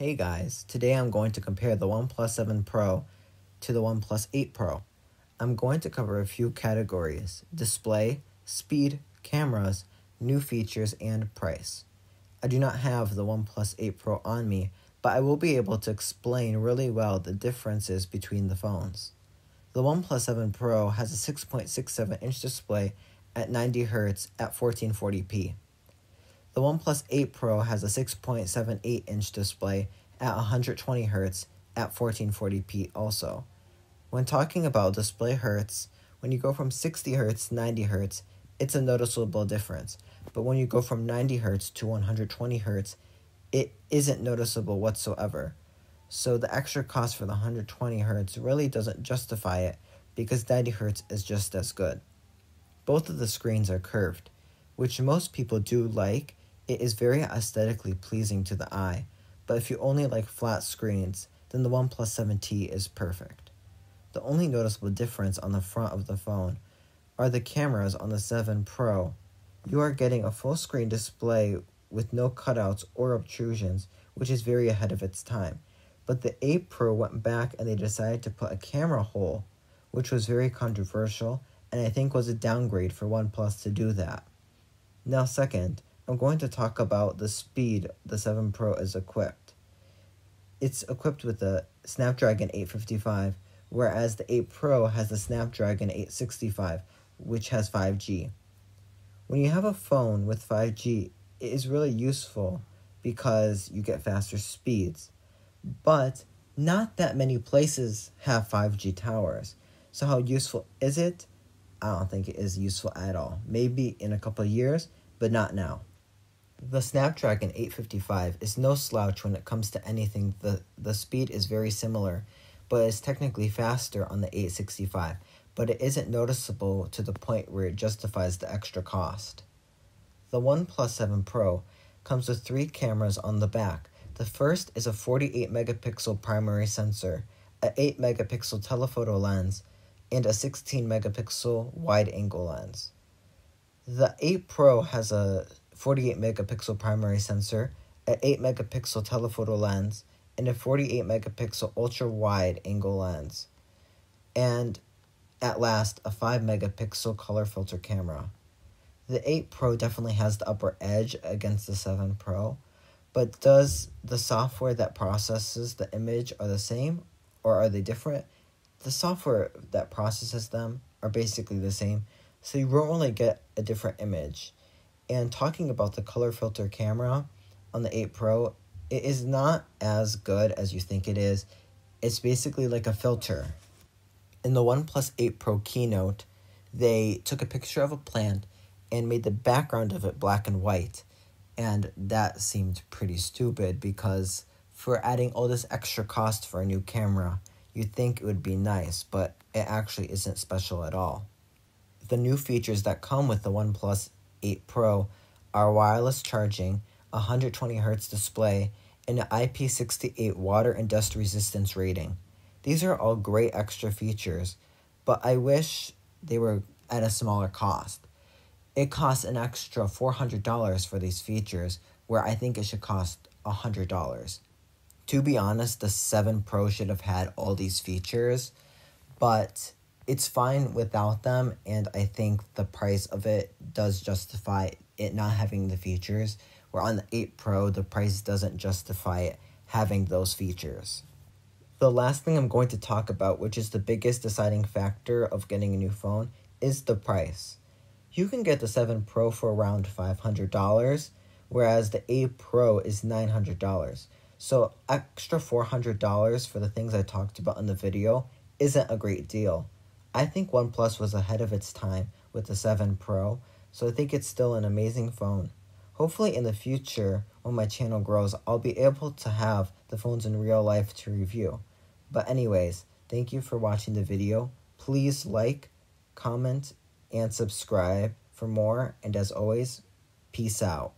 Hey guys, today I'm going to compare the OnePlus 7 Pro to the OnePlus 8 Pro. I'm going to cover a few categories: display, speed, cameras, new features, and price. I do not have the OnePlus 8 Pro on me, but I will be able to explain really well the differences between the phones. The OnePlus 7 Pro has a 6.67-inch display at 90Hz at 1440p. The OnePlus 8 Pro has a 6.78-inch display at 120Hz at 1440p also. When talking about display hertz, when you go from 60Hz to 90Hz, it's a noticeable difference. But when you go from 90Hz to 120Hz, it isn't noticeable whatsoever. So the extra cost for the 120Hz really doesn't justify it because 90Hz is just as good. Both of the screens are curved, which most people do like. It is very aesthetically pleasing to the eye, but if you only like flat screens, then the OnePlus 7T is perfect. The only noticeable difference on the front of the phone are the cameras on the 7 Pro. You are getting a full screen display with no cutouts or obtrusions, which is very ahead of its time. But the 8 Pro went back and they decided to put a camera hole, which was very controversial and I think was a downgrade for OnePlus to do that. Now second, I'm going to talk about the speed the 7 Pro is equipped. It's equipped with the Snapdragon 855, whereas the 8 Pro has the Snapdragon 865, which has 5G. When you have a phone with 5G, it is really useful because you get faster speeds. But not that many places have 5G towers. So how useful is it? I don't think it is useful at all. Maybe in a couple of years, but not now. The Snapdragon 855 is no slouch when it comes to anything. The speed is very similar, but it's technically faster on the 865, but it isn't noticeable to the point where it justifies the extra cost. The OnePlus 7 Pro comes with 3 cameras on the back. The first is a 48-megapixel primary sensor, an 8-megapixel telephoto lens, and a 16-megapixel wide-angle lens. The 8 Pro has a 48-megapixel primary sensor, an 8-megapixel telephoto lens, and a 48-megapixel ultra-wide-angle lens, and at last, a 5-megapixel color filter camera. The 8 Pro definitely has the upper edge against the 7 Pro, but does the software that processes the image are the same, or are they different? The software that processes them are basically the same, so you won't really get a different image. And talking about the color filter camera on the 8 Pro, it is not as good as you think it is. It's basically like a filter. In the OnePlus 8 Pro keynote, they took a picture of a plant and made the background of it black and white. And that seemed pretty stupid because for adding all this extra cost for a new camera, you'd think it would be nice, but it actually isn't special at all. The new features that come with the OnePlus 8 Pro are wireless charging, a 120Hz display, and an IP68 water and dust resistance rating. These are all great extra features, but I wish they were at a smaller cost. It costs an extra $400 for these features, where I think it should cost $100. To be honest, the 7 Pro should have had all these features, but it's fine without them, and I think the price of it does justify it not having the features, where on the 8 Pro, the price doesn't justify it having those features. The last thing I'm going to talk about, which is the biggest deciding factor of getting a new phone, is the price. You can get the 7 Pro for around $500, whereas the 8 Pro is $900. So extra $400 for the things I talked about in the video isn't a great deal. I think OnePlus was ahead of its time with the 7 Pro, so I think it's still an amazing phone. Hopefully in the future, when my channel grows, I'll be able to have the phones in real life to review. But anyways, thank you for watching the video. Please like, comment, and subscribe for more, and as always, peace out.